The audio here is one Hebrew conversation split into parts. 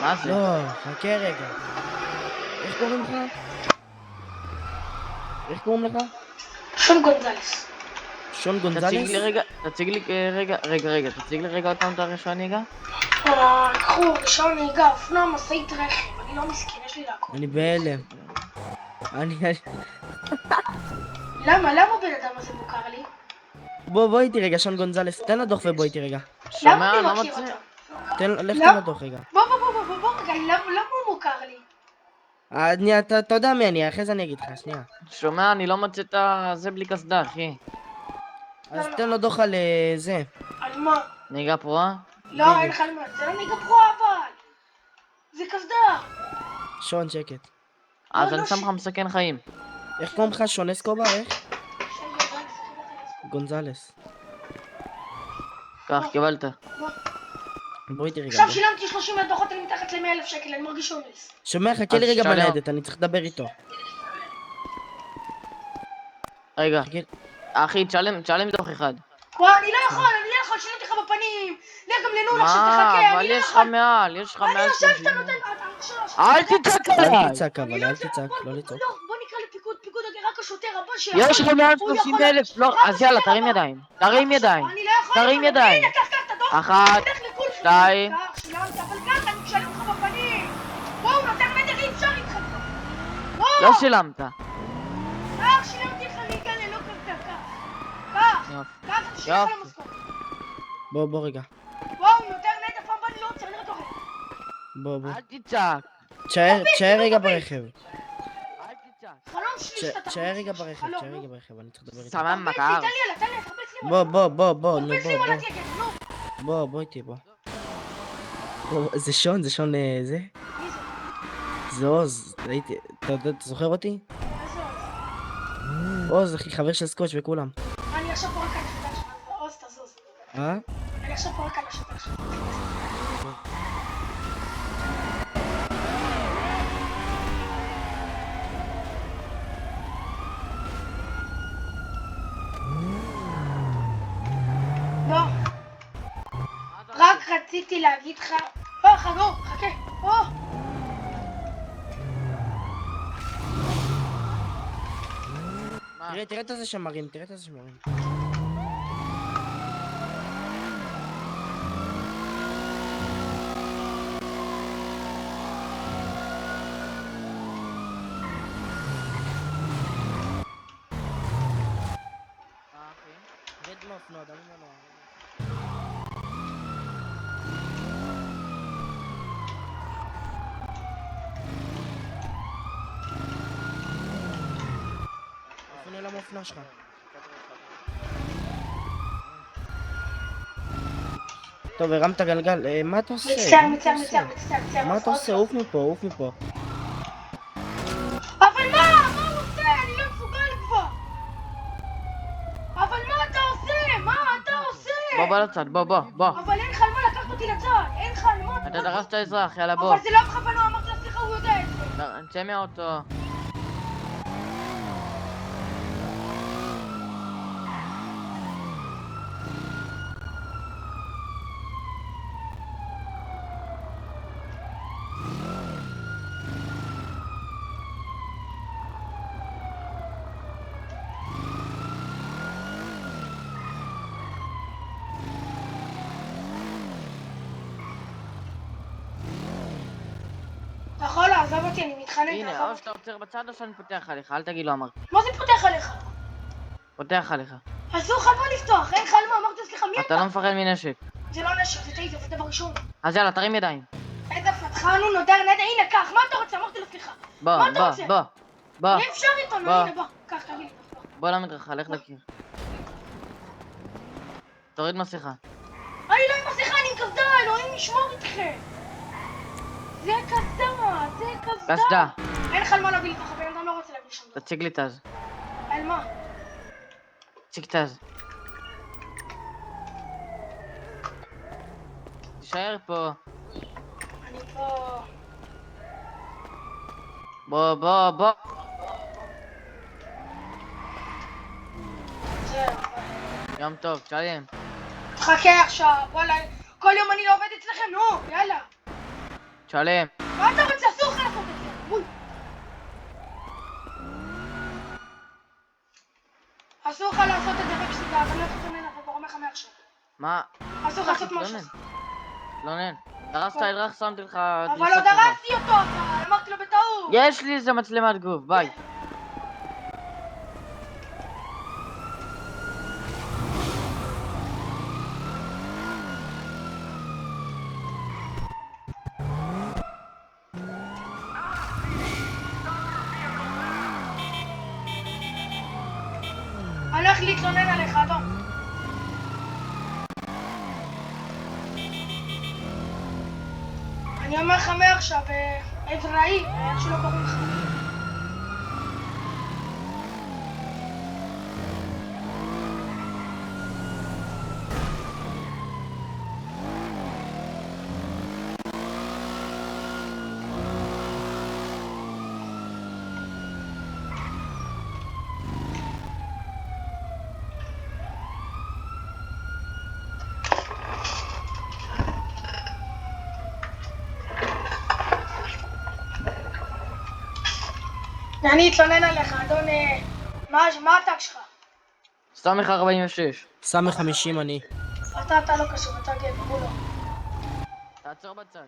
מה זה? לא, חכה רגע. איך קוראים לך? איך קוראים לך? שון גונזלס. שון תציג גונזלס? לי רגע, תציג לי רגע, תציג לי רגע אותם את הרישיון נהיגה? קחו רישיון נהיגה, אופנוע, משאית רכב. אני לא מסכן, יש לי להכל. אני בהלם. למה בן אדם הזה מוכר לי? בוא איתי רגע, שון גונזלס, תן לו דוח ובוא איתי רגע. למה שומע? אני לא מכיר מוצא. אותו? לך תן לו דוח רגע. בוא רגע, למה הוא מוכר לי? אתה יודע מי אני, אחרי זה אני אגיד לך, שנייה. שומע? אני לא מוצא את זה בלי קסדה, אחי. אז תן לו דוח על זה. על מה? נהיגה פרועה? לא, אין לך על מה. זה לא נהיגה פרועה אבל. זה קסדה. שון, שקט. אז לא, אני שם לך מסכן חיים. איך קוראים לך? שון אסקובר? איך? גונזלס. קח, קיבלת. בוא איתי רגע. עכשיו שילמתי 30 דוחות, אני מתחת ל100,000 שקל, אני מרגיש הומלס. שומע, חכה לי אז רגע שלום. בניידת, אני צריך לדבר איתו. רגע, חכה. אחי, תשלם דוח אחד. וואי, אני לא יכול, שילמתי לך בפנים. לך גם לנון עכשיו תחכה, מה? אבל אני לא יש לך יכול. מעל, יש לך מעל אני יושב, 30. אתה נותן, אל תצעק אל עליי! תצעק אבל, אל תצעק, לא לצעוק. בוא נקרא לפיקוד, רק השוטר הבא שיכול. יש לך מעל הוא 30,000, לא, רק אז יאללה, השוטר תרים הבא. ידיים. תרים ידיים. אני לא יכול. תרים ידיים. הנה, קח את הדוח. אחת, תלך לקול. שתיים. קח, שילמת, אבל ככה, אני משלם לך בפנים. בואו, נותן מטר, אי אפשר איתך כבר. בוא. לא שילמת. קח, שילמתי לך נהיגה ללא קרקע. קח, תשלם על המשכורת. בוא רגע. בואו, יותר נהדר, פעם בא אני לא רוצה, אני רק אוכל. בוא. אל תצעק. תשאר רגע ברכב. אל תצעק. חלום שלי שאתה תחבוץ. תשאר רגע ברכב, אני צריך לדבר איתו. סמם תרביץ לי, מכר. תן לי, תרביץ לי מולת. בוא, נו תרביץ לי מולת יגן, נו. בוא איתי, בוא. זה שון, זה. מי זה? זה עוז, אתה זוכר אותי? איזה עוז? עוז, אחי, חבר של סקוץ' וכולם. אני עכשיו פורק על השוטר שלך, עוז תזוז. אני עכשיו פורק על השוטר שלך. לא, רק רציתי להגיד לך, חכה, תראה את זה שמרים, רד מאופנוע, דמי מנוע. איפה נעלם האופנוע שלך? טוב, הרמת גלגל, מה אתה עושה? מצטער. מה אתה עושה? עוף מפה. אבל מה הוא עושה? אני לא מסוגל כבר. אבל מה אתה עושה? בוא לצד, בוא. אבל אין לך על מה לקחת אותי לצד, אין לך על מה. אתה דרסת אזרח, יאללה בוא. אבל זה לא בכוונה, אמרתי לו סליחה, הוא יודע את זה. צא מהאוטו. אתה יכול לעזוב אותי, אני מתחנן, הנה, תעזוב או אותי. שאתה עוצר בצד או שאני פותח עליך, אל תגיד לו אמרתי. מה זה פותח עליך? פותח עליך. אסור לך בוא לפתוח, אין לך על מה, אמרתי סליחה, מי אתה לא מפחד מנשק. זה לא נשק, זה טייזר, זה דבר ראשון. אז יאללה, תרים ידיים. איזה פתחן הוא נודר נדע, הנה קח, מה אתה רוצה? אמרתי לו סליחה. מה אתה רוצה? בוא. אי אפשר איתו, נו הנה בוא, קח תביא לי. בוא למדרכה, לך לקיר. תוריד מסכה. אני לא עם מסכה, אני עם קסדה, אלוהים ישמור איתכם. זה קסדה. קסדה. אין לך על מה להביא לי ככה, בן אדם לא רוצה להביא לי שם. תציג לי תז. על מה? תציג תז. תישאר פה. אני פה. בוא. זהו. יום טוב, תשלם. חכה עכשיו, וואלה, כל יום אני לא עובד אצלכם, נו, יאללה. שלם. מה אתה רוצה? אסור לך לעשות את זה. בול. אסור לך לעשות את זה בפסידה, אבל לא תתלונן, אתה כבר אומר לך מעכשיו. מה? אסור לך לעשות משהו. תתלונן. דרסת אזרח, שמתי לך... אבל לא דרסתי אותו, אבל אמרתי לו בטעות. יש לי איזה מצלמת גוף, ביי. אני הולך להתלונן עליך, אדום. אני אומר לך מעכשיו, עזראי, איך שלא קוראים לך. אני אתלונן עליך, אדון... מה הטאג שלך? סמך 46. סמי 50 אני. אתה לא קשור, אתה גבר, הוא לא. תעצור בצד.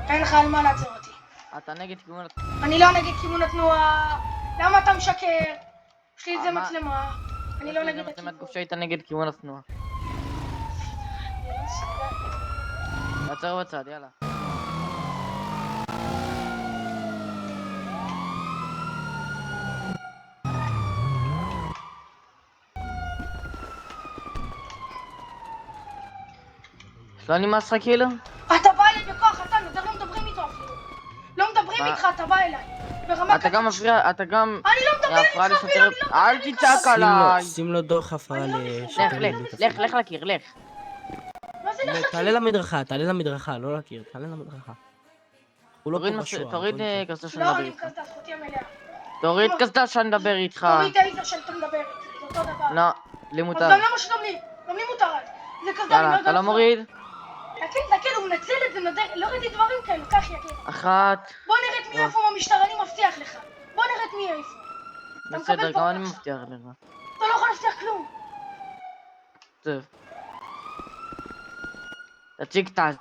אין לך על מה לעצור אותי. אתה נגד כיוון... אני לא נגד כיוון התנועה. למה אתה משקר? יש לי איזה מצלמה. אני לא נגד הכיוון. גוף שהיית נגד כיוון התנועה. תעצור בצד, יאללה. לא נמאס לך כאילו? אתה בא אליי בכוח, אתה לא מדברים איתו אפילו. לא מדברים איתך, אתה בא אליי. אתה גם מפריע, אתה גם... אני לא מדבר איתך אפילו, אני לא מדבר אל איתך. תצעק עליי! שים לו דוח הפרה לך לקיר, לך. מה זה לך? תעלה למדרכה, לא לקיר, תעלה למדרכה. הוא לא פה בשוע. תוריד קסדה שאני לא, מדבר אני איתך. מקסדה, זכותי המלאה. תוריד קסדה שאני מדבר איתך. תוריד האיזר שאתה מדבר איתי, זה אותו דבר. לא, לי אז מותר. גם למה שגם לי? גם לי מותר אז. זה קסדה, אני יאללה, אומר אתה גם לא לך. מוריד? תקל, הוא מנצל את זה, לא ראיתי דברים כאלו, קח יקל. אחת. בוא נרד מי איפה במשטרה, אני מבטיח לך. בוא נרד מי איפה. אתה בסדר, מקבל גם פה אני עכשיו. מבטיח לך. אתה לא יכול להבטיח כלום. טוב. תציג תז.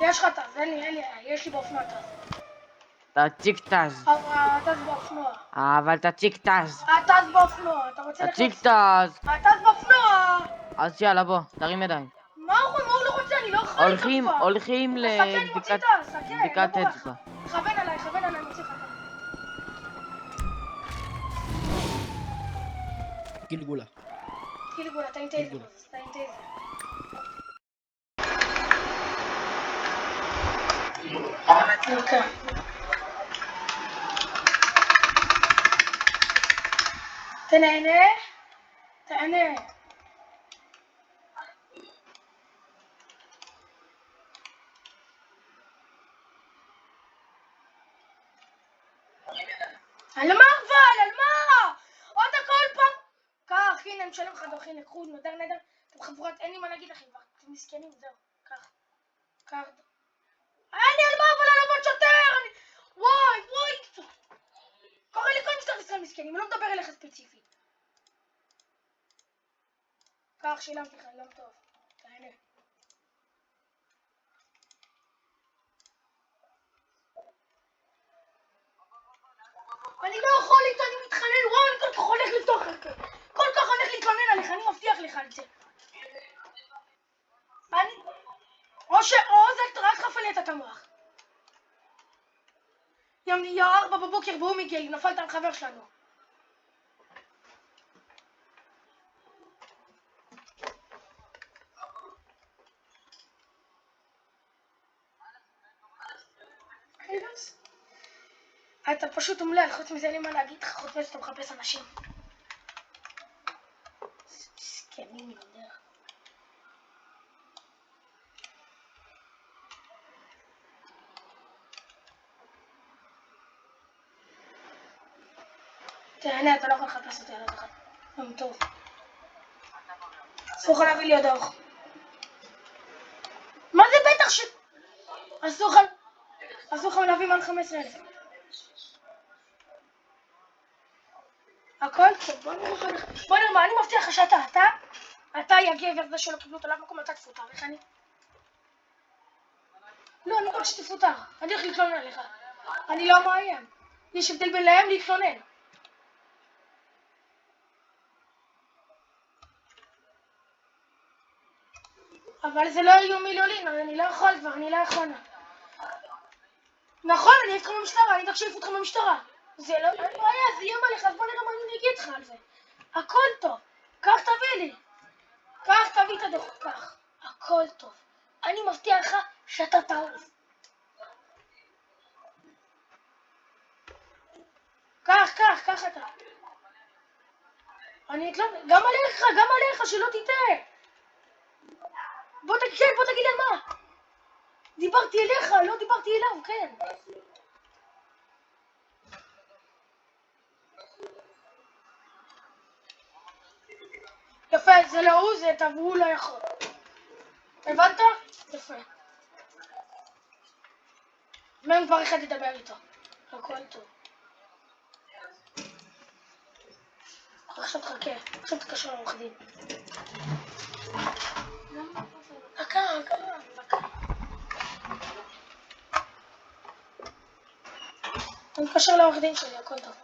יש לך טז, אין לי, יש לי באופנוע טז. תציג תז. הטז באופנוע. אבל תציג תז. הטז באופנוע, אתה רוצה תציג לקנוס? תז. הטז באופנוע! אז יאללה, בוא, תרים ידיים. מה הוא לא רוצה? אני לא יכול איתו כבר. הולכים חכה, אני מוציא טז, חכה, לבדיקת לא בורח. אצבע. כוון עליי, מוציא לך. גלגולה. גלגולה, תן טייזר. אוקיי. תענה. על מה אבל? על מה? עוד הכל פעם? קח, הנה, אני משלם לך דוח, הנה, קחו, נדר, אתם חבורת, אין לי מה להגיד לכם, אתם מסכנים, זהו, קח. אין לי על מה אבל על עבוד שוטר! וואי! קורא לי כל משטרת ישראל מסכנים, אני לא מדבר אליך ספציפית. קח, שילמתי לך, יום טוב, תהנה. אני לא יכול איתו, אני מתחנן, אני כל כך הולך לפתוח לך. כל כך הולך להתלונן עליך, אני מבטיח לך על זה. או זה רק חפל לי את המוח. יא 4 בבוקר והוא מגיע לי, נפלת על חבר שלנו. אתה פשוט אומלל, חוץ מזה אין לי מה להגיד לך, חוץ מזה שאתה מחפש אנשים. מסכנים יותר. תהנה, אתה לא יכול לחפש אותי על הדרך. יום טוב. אסור לך להביא לי הדוח. מה זה בטח ש... אסור לך... אסור לך להביא מעל 15,000. הכל טוב, בוא נראה מה, אני מבטיח לך אתה יגב וזה שלא קיבלו את עליו מקום, אתה תפוטר, איך אני? לא, אני לא רוצה שתפוטר, אני הולך להתלונן עליך. אני לא מאיים. יש הבדל בין להם להתלונן. אבל זה לא איום מילולין, אני לא יכול כבר, אני לא יכול. נכון, אני אתכם במשטרה, אני אדאג שיעיפו אתכם במשטרה. זה לא בעיה, זה איום עליך, אז בוא נראה מה אני אגיד לך על זה. הכל טוב, קח תביא לי. קח תביא את הדוח, קח. הכל טוב. אני מבטיח לך שאתה תעוף. קח אתה. אני אתלונן, גם עליך, שלא תטעה. בוא תגיד על מה. דיברתי אליך, לא דיברתי אליו, כן. יפה, זה לא הוא, זה אתה, והוא לא יכול. הבנת? יפה. מהם כבר אחד ידבר איתו. הכל טוב. עכשיו תחכה, עכשיו תקשר לעורך דין. דקה. אני מתקשר לעורך דין שלי, הכל טוב.